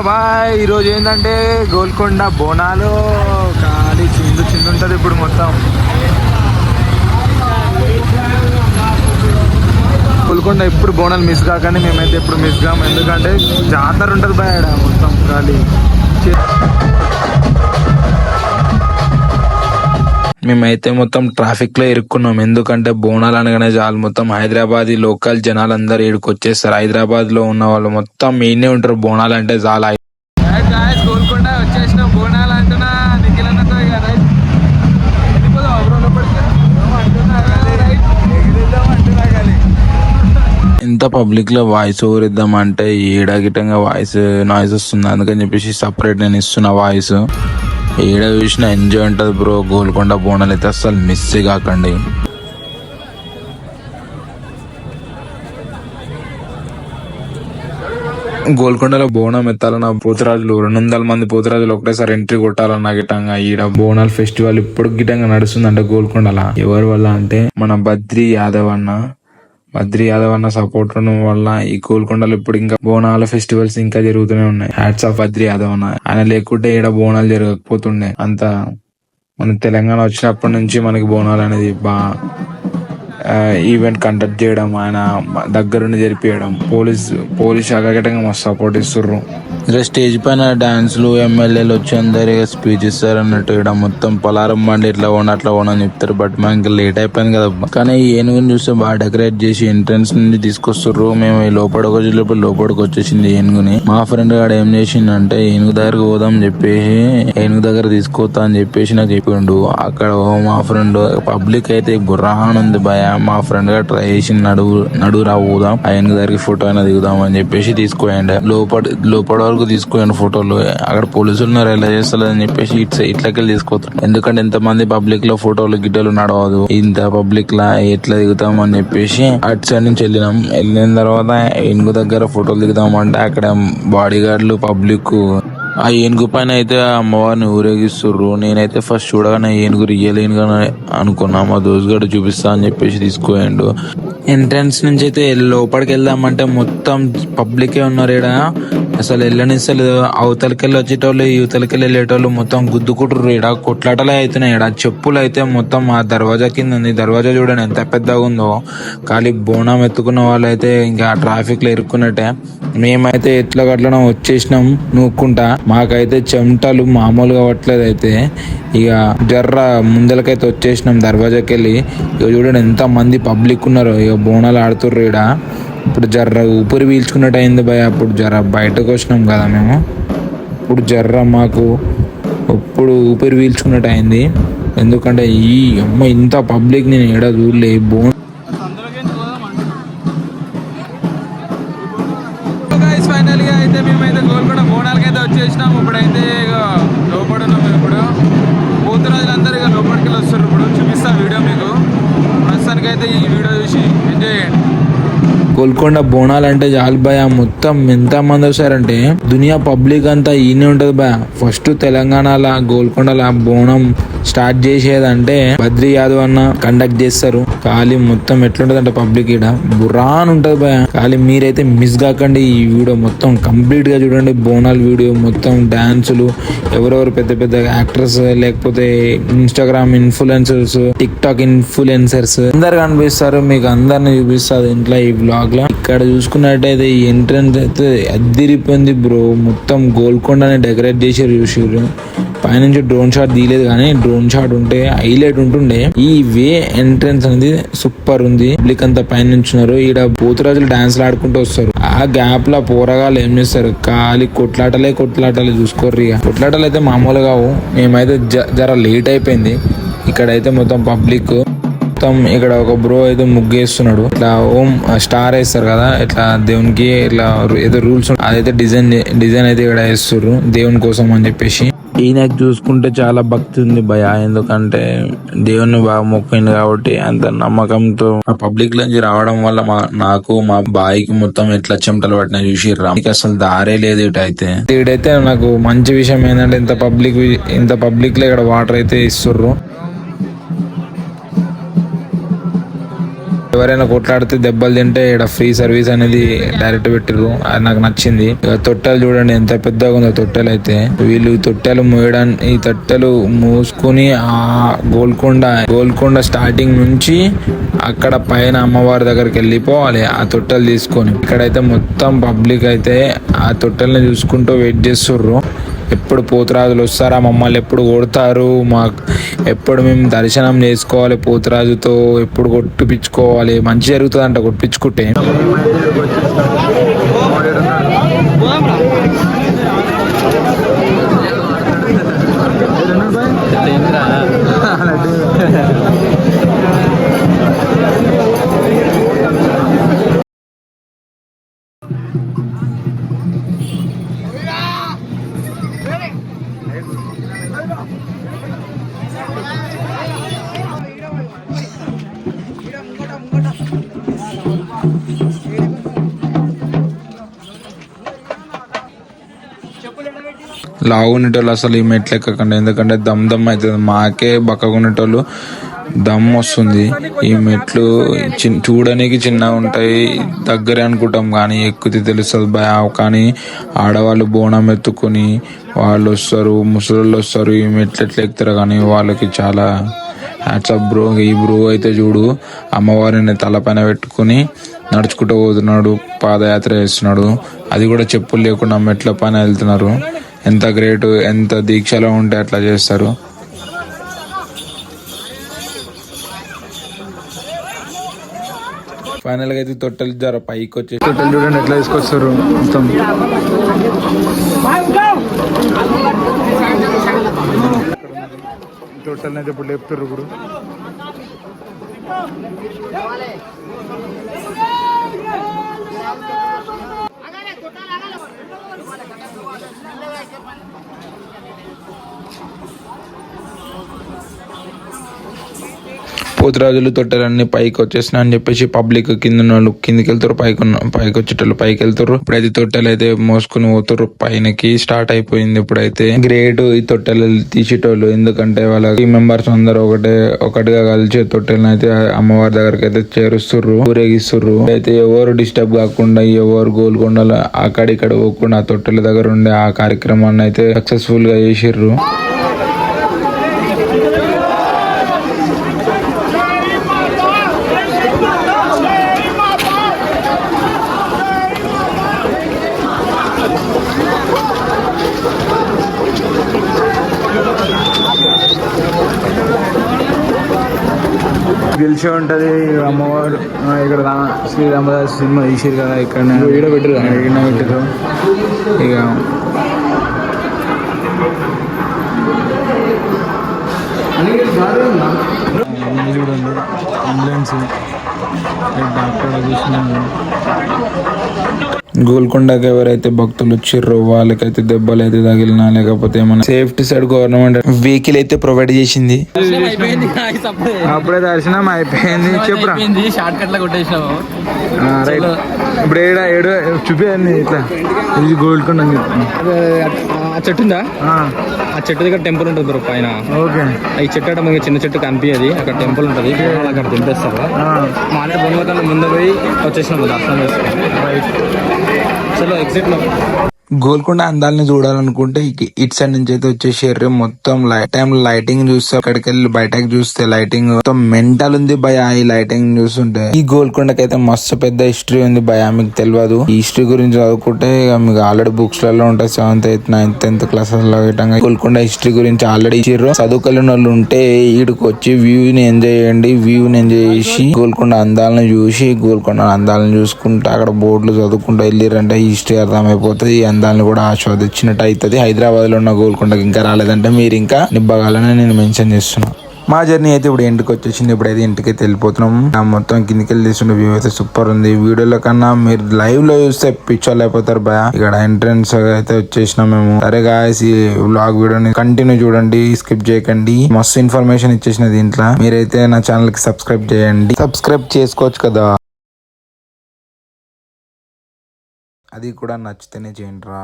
Bye ఈరోజు ఏంటంటే గోల్కొండ బోనాలు ఖాళీ చిందు చిందు ఉంటుంది ఇప్పుడు మొత్తం. గోల్కొండ ఎప్పుడు బోనాలు మిస్ కాకండి, మేమైతే ఎప్పుడు మిస్ కాము. ఎందుకంటే జాతర ఉంటుంది బాయ్ ఆడ మొత్తం ఖాళీ. మేమైతే మొత్తం ట్రాఫిక్ లో ఇరుక్కున్నాం. ఎందుకంటే బోనాలు అనగానే చాలు మొత్తం హైదరాబాద్ లోకల్ జనాలందరూ ఇక్కడికి వచ్చేస్తారు. హైదరాబాద్ లో ఉన్న వాళ్ళు మొత్తం మెయిన్ ఉంటారు బోనాలు అంటే చాలా. గోల్కొండ వచ్చేసిన బోనాలు అంటున్నా ఇంత పబ్లిక్ లో వాయిస్ ఓవర్ ఇద్దామంటే ఏడాగిటంగా వాయిస్ నాయిస్ వస్తుంది. అందుకని చెప్పేసి సపరేట్ నేను ఇస్తున్న వాయిస్. ఏడ చూసినా ఎంజాయ్ ఉంటుంది బ్రో. గోల్కొండ బోనాలు అయితే అసలు మిస్ కాకండి. గోల్కొండలో బోనం ఎత్తాలన్న పోతురాజులు 200 మంది పోతురాజులు ఒకటేసారి ఎంట్రీ కొట్టాలన్న గిటంగా ఈడ బోనాల్ ఫెస్టివల్ ఇప్పుడు గిటంగా నడుస్తుందంట గోల్కొండలా. ఎవరి వల్ల అంటే మన బద్రీ యాదవ్ అన్న సపోర్ట్ వల్ల ఈ గోల్కొండలో ఇప్పుడు ఇంకా బోనాల ఫెస్టివల్స్ ఇంకా జరుగుతూనే ఉన్నాయి. హ్యాట్స్ ఆఫ్ బద్రీ యాదవ్ అన్న. ఆయన లేకుంటే ఈడ బోనాలు జరగకపోతుండే. అంత మన తెలంగాణ వచ్చినప్పటి నుంచి మనకి బోనాలు అనేది ఈవెంట్ కండక్ట్ చేయడం, ఆయన దగ్గరుండి జరిపియడం, పోలీస్ శాఖ మస్తు సపోర్ట్ ఇస్తుర్రు. ఇలా స్టేజ్ పైన డాన్సులు, ఎమ్మెల్యేలు వచ్చి అందరిగా స్పీచ్ ఇస్తారు అన్నట్టు. ఇక్కడ మొత్తం పలారం బండి ఇట్లా అట్లా అని చెప్తారు. బట్ మనకి లేట్ అయిపోయింది కదా. కానీ ఏనుగుని చూస్తే బాగా డెకరేట్ చేసి ఎంట్రన్స్ నుండి తీసుకొస్తుర్రు. మేము లోపలికి వచ్చేసింది ఏనుగుని. మా ఫ్రెండ్ గాడు ఏం చేసిండంటే ఏనుగు దగ్గరకు పోదాం చెప్పేసి ఏనుగు దగ్గర తీసుకోతా అని చెప్పేసి నాకు చెప్పిండు. అక్కడ మా ఫ్రెండ్ పబ్లిక్ అయితే బుర్రాన్ ఉంది భయ. మా ఫ్రెండ్ గా ట్రై చేసి నడురా పోదాం, ఆ ఏనుగు దగ్గరికి ఫోటో అయినా దిగుదాం అని చెప్పేసి తీసుకోండి. లోపల వరకు తీసుకుని ఫోటోలు. అక్కడ పోలీసులు ఉన్నారు, ఎలా చేస్తలేదు అని చెప్పేసి ఇట్లకెళ్ళి తీసుకోతారు. ఎందుకంటే ఎంత మంది పబ్లిక్ లో ఫోటోలు గిడ్డలు నడవదు. ఇంత పబ్లిక్ లా ఎట్లా దిగుతాం అని చెప్పేసి అటు సైడ్ నుంచి వెళ్ళిన తర్వాత ఏనుగు దగ్గర ఫోటోలు దిగుదాం అంటే అక్కడ బాడీ గార్డులు పబ్లిక్ ఆ ఏనుగు పైన అయితే అమ్మవారిని ఊరేగిస్తుర్రు. నేనైతే ఫస్ట్ చూడగానే ఏనుగు రియల్ ఏనుగు అనుకున్నా. మా దోస్తుగాడు చూపిస్తా అని చెప్పేసి తీసుకుపోయిండు. ఎంట్రన్స్ నుంచి అయితే లోపలికి వెళ్దామంటే మొత్తం పబ్లికే ఉన్నారు. ఈడ అసలు వెళ్ళనిస్తలేదు. అవతలకెళ్ళి వచ్చేటోళ్ళు యువతలకెళ్ళి వెళ్ళేటోళ్ళు మొత్తం గుద్దుకుంటుర్రు. ఈడ కొట్లాటలే అవుతున్నాయి. ఈడ చెప్పులు అయితే మొత్తం ఆ దర్వాజా కింద ఉంది. దర్వాజా చూడండి ఎంత పెద్దగా ఉందో. ఖాళీ బోనం ఎత్తుకున్న వాళ్ళు అయితే ఇంకా ట్రాఫిక్ లో ఇరుక్కున్నట్టే. మేమైతే ఎట్లా గట్లనో వచ్చేసినాం నూక్కుంటా. మాకైతే చెమటలు మామూలుగా అవ్వట్లేదు. అయితే ఇక జర్ర ముందలకైతే వచ్చేసినాం దర్వాజాకి వెళ్ళి. ఇక చూడండి ఎంత మంది పబ్లిక్ ఉన్నారు. ఇక బోనాలు ఆడుతుర్రు ఈడ. ఇప్పుడు జర్ర ఊపిరి పీల్చుకున్నట్టు అయింది భయ. అప్పుడు జర్ర బయటకు వచ్చినాం కదా మేము. ఇప్పుడు జర్ర మాకు ఇప్పుడు ఊపిరి పీల్చుకున్నట్టు అయింది. ఎందుకంటే ఈ అమ్మ ఇంత పబ్లిక్ నేను ఏడా చూడలే. ఫైనల్ గా అయితే మేమైతే గోల్కొండ బోనాలకి అయితే వచ్చేసినాం. ఇప్పుడైతే ఇక లోపల ఉన్నాం. ఇప్పుడు పోతురాజులందరూ ఇక లోపలికి వెళ్ళి వస్తారు. ఇప్పుడు చూపిస్తా వీడియో మీకు. ప్రస్తుతానికి అయితే ఈ వీడియో చూసి ఎంజాయ్ చేయండి. గోల్కొండ బోనాలు అంటే చాలు భయ. మొత్తం ఎంత మంది వస్తారంటే దునియా పబ్లిక్ అంతా ఈయనే ఉంటది భయ. ఫస్ట్ తెలంగాణలో గోల్కొండల బోనం స్టార్ట్ చేసేదంటే బద్రీ యాదవ్ అన్న కండక్ట్ చేస్తారు. ఖాళీ మొత్తం ఎట్లుంటది అంటే పబ్లిక్ ఈడ బుర్రాన్ ఉంటది భయ. ఖాళీ మీరైతే మిస్ కాకండి. ఈ వీడియో మొత్తం కంప్లీట్ గా చూడండి. బోనాల వీడియో మొత్తం డాన్సులు, ఎవరెవరు పెద్ద పెద్ద యాక్టర్స్ లేకపోతే Instagram influencers, tick talk influencers అందరు కనిపిస్తారు. మీకు అందరిని చూపిస్తారు ఇంట్లో ఈ బ్లాగ్ లో. ఇక్కడ చూసుకున్నట్టయితే ఈ ఎంట్రన్స్ అయితే అద్దిరిపోయింది బ్రో. మొత్తం గోల్కొండని డెకరేట్ చేసారు. చూసారు పైనుంచి డ్రోన్ షాట్ తీయలేదు కానీ డ్రోన్ షాట్ ఉంటే హైలైట్ ఉంటుండే. ఈ వే ఎంట్రన్స్ అనేది సూపర్ ఉంది. పబ్లిక్ అంతా పైన నుంచున్నారు. ఈడ పోతురాజులు డాన్స్లు ఆడుకుంటూ వస్తారు. ఆ గ్యాప్ లో పోరగాళ్ళు ఏం చేస్తారు, ఖాళీ కొట్లాటలే చూసుకోర్రు. ఇక కొట్లాటలు అయితే మామూలుగా కావు. మేమైతే జర లేట్ అయిపోయింది. ఇక్కడైతే మొత్తం పబ్లిక్ ఇక్కడ ఒక బ్రో అయితే ముగ్గేస్తున్నాడు. ఇట్లా ఓం స్టార్ వేస్తారు కదా, ఇట్లా దేవునికి ఇట్లా ఏదో రూల్స్ అదైతే డిజైన్ అయితే ఇక్కడ వేస్తుర్రు దేవుని కోసం అని చెప్పేసి. ఈయనకు చూసుకుంటే చాలా భక్తి ఉంది భయ. ఎందుకంటే దేవుని బాగా మొక్కింది కాబట్టి అంత నమ్మకంతో ఆ పబ్లిక్ నుంచి రావడం వల్ల నాకు మా బాయికి మొత్తం ఎట్లా చెమటలు పట్టినా చూసిర్రా. అసలు దారే లేదు ఇటైతే. ఇటైతే నాకు మంచి విషయం ఏంటంటే ఇంత పబ్లిక్ లో ఇక్కడ వాటర్ అయితే ఇస్తుర్రు. ఎవరైనా కొట్లాడితే దెబ్బలు తింటే ఇక్కడ ఫ్రీ సర్వీస్ అనేది డైరెక్ట్ పెట్టిర్రు. అది నాకు నచ్చింది. ఇక తొట్టెలు చూడండి ఎంత పెద్దగా ఉందో తొట్టెలు అయితే. వీళ్ళు తొట్టెలు మోయడానికి ఈ తొట్టెలు మూసుకుని ఆ గోల్కొండ స్టార్టింగ్ నుంచి అక్కడ పైన అమ్మవారి దగ్గరికి వెళ్ళిపోవాలి ఆ తొట్టెలు తీసుకొని. ఇక్కడైతే మొత్తం పబ్లిక్ అయితే ఆ తొట్టెల్ని చూసుకుంటూ వెయిట్ చేస్తుర్రు. ఎప్పుడు పోతురాజులు వస్తారా, మమ్మల్ని ఎప్పుడు కొడతారు, మాకు ఎప్పుడు మేము దర్శనం చేసుకోవాలి పోతురాజుతో, ఎప్పుడు కొట్టిపించుకోవాలి, మంచి జరుగుతుంది అంట కొట్టించుకుంటే. లావునేటోళ్ళు అసలు ఈ మెట్లు ఎక్కకండి, ఎందుకంటే దమ్ దమ్ అవుతుంది. మాకే బక్కగునేటోళ్ళు దమ్ వస్తుంది. ఈ మెట్లు చూడడానికి చిన్నగా ఉంటాయి, దగ్గరే అనుకుంటాం కానీ ఎక్కుతే తెలుస్తుంది భయం. కానీ ఆడవాళ్ళు బోనం ఎత్తుకొని వాళ్ళు వస్తారు, ముసలోళ్ళు వస్తారు, ఈ మెట్లు ఎట్లా ఎక్కుతారు కానీ వాళ్ళకి చాలా హ్యాట్సాప్ బ్రో. ఈ బ్రో అయితే చూడు అమ్మవారిని తలపైన పెట్టుకుని నడుచుకుంటూ పోతున్నాడు, పాదయాత్ర చేస్తున్నాడు. అది కూడా చెప్పులు లేకుండా మెట్ల పైన వెళ్తున్నారు. ఎంత గ్రేట్, ఎంత దీక్షలో ఉంటే అట్లా చేస్తారు. ఫైనల్ గా అయితే తొట్టెలు జర పైకి వచ్చేసి తొట్టెలు చూడండి ఎట్లా తీసుకొస్తారు మొత్తం. తొట్టెలు అయితే ఇప్పుడు లేపుతారు. ఇప్పుడు పోతురాజులు తొట్టెలన్నీ పైకి వచ్చేసినా అని చెప్పేసి పబ్లిక్ కింద వాళ్ళు కిందికి వెళ్తారు, పైకి వచ్చేటోళ్ళు పైకి వెళ్తారు. ఇప్పుడైతే తొట్టెలు అయితే మోసుకుని పోతారు, పైనకి స్టార్ట్ అయిపోయింది. ఇప్పుడైతే గ్రేట్ ఈ తొట్టెలు తీసేటోళ్ళు, ఎందుకంటే వాళ్ళ టీమ్ మెంబర్స్ అందరూ ఒకటిగా కలిసి తొట్టెలను అయితే అమ్మవారి దగ్గరికి అయితే చేరుస్తుర్రు, ఊరేగిస్తుర్రు. అయితే ఎవరు డిస్టర్బ్ కాకుండా, ఎవరు గోల్కొండలో అక్కడిక్కడ పోకుండా ఆ తొట్టెల దగ్గర ఉండే ఆ కార్యక్రమాన్ని అయితే సక్సెస్ఫుల్ గా చేసిర్రు. గెలిచి ఉంటది అమ్మవారు. ఇక్కడ శ్రీరామదాస్ సినిమా తీసిరు కదా, ఇక్కడ పెట్టరు ఇక చూడండి అంబులెన్స్ డాక్టర్ చూసినాము. గోల్కొండకి ఎవరైతే భక్తులు వచ్చిర్రో వాళ్ళకైతే దెబ్బలు అయితే తగిలినా లేకపోతే ఏమన్నా సేఫ్టీ సైడ్ గవర్నమెంట్ వెహికల్ అయితే ప్రొవైడ్ చేసింది. అప్పుడే దర్శనం అయిపోయింది. చెప్పురా షార్ట్ కట్ లా కొట్టేసినాము. రైట్ ఇప్పుడు ఏడు చూపించండి ఇట్లా. ఇది గోల్కొండ ఆ చెట్టు ఉందా, ఆ చెట్టు దగ్గర టెంపుల్ ఉంటుంది బ్రో పైన. ఓకే, ఈ చెట్టు అంటే మనకి చిన్న చెట్టు కనిపించదు, అక్కడ టెంపుల్ ఉంటుంది, అక్కడ దింపేస్తారు. మానే బొమ్మల కన్నా ముందు పోయి వచ్చేసినాము దర్శనం చేసుకుని. రైట్ చలో ఎగ్జిట్ లో. గోల్కొండ అందాలని చూడాలనుకుంటే ఇటు సైడ్ నుంచి అయితే వచ్చేసారు. మొత్తం లైటింగ్ చూస్తే అక్కడికి వెళ్ళి బయటకు చూస్తే లైటింగ్ మొత్తం మెంటల్ ఉంది భయ. ఈ లైటింగ్ చూస్తుంటే ఈ గోల్కొండకి అయితే మస్తు పెద్ద హిస్టరీ ఉంది భయ, మీకు తెలియదు. ఈ హిస్టరీ గురించి చదువుకుంటే మీకు ఆల్రెడీ బుక్స్ లలో ఉంటాయి. 7th 8th 9th 10th classes లో గోల్కొండ హిస్టరీ గురించి ఆల్రెడీ ఇచ్చిర్రు. చదువుకోలేని వాళ్ళు ఉంటే ఈడికి వచ్చి వ్యూని ఎంజాయ్ చేయండి. వ్యూని ఎంజాయ్ చేసి గోల్కొండ అందాలను చూసి గోల్కొండ అందాలను చూసుకుంటా అక్కడ బోర్డులు చదువుకుంటూ వెళ్ళిరంటే హిస్టరీ అర్థమైపోతుంది. దాన్ని కూడా ఆస్వాదించినట్టు అవుతుంది. హైదరాబాద్ లో ఉన్న గోల్కొండకి ఇంకా రాలేదంటే మీరు ఇంకా నిబ్బగాలని నేను మెన్షన్ చేస్తున్నా. మా జర్నీ అయితే ఇప్పుడు ఇంటికి వచ్చేసింది. ఇప్పుడైతే ఇంటికి వెళ్ళిపోతున్నాం. మొత్తం కిందికి వెళ్ళి తీసుకుంటే వ్యూ అయితే సూపర్ ఉంది. వీడియోలో కన్నా మీరు లైవ్ లో చూస్తే పిక్చర్లు అయిపోతారు భయ. ఇక్కడ ఎంట్రన్స్ అయితే వచ్చేసినాం మేము. సరే గాయ్స్, ఈ వ్లాగ్ వీడియోని కంటిన్యూ చూడండి, స్కిప్ చేయకండి. మస్తు ఇన్ఫర్మేషన్ ఇచ్చేసిన దీంట్లో. మీరైతే నా ఛానల్ కి సబ్స్క్రైబ్ చేయండి. సబ్స్క్రైబ్ చేసుకోవచ్చు కదా, అది కూడా నచ్చితేనే చేయండి రా.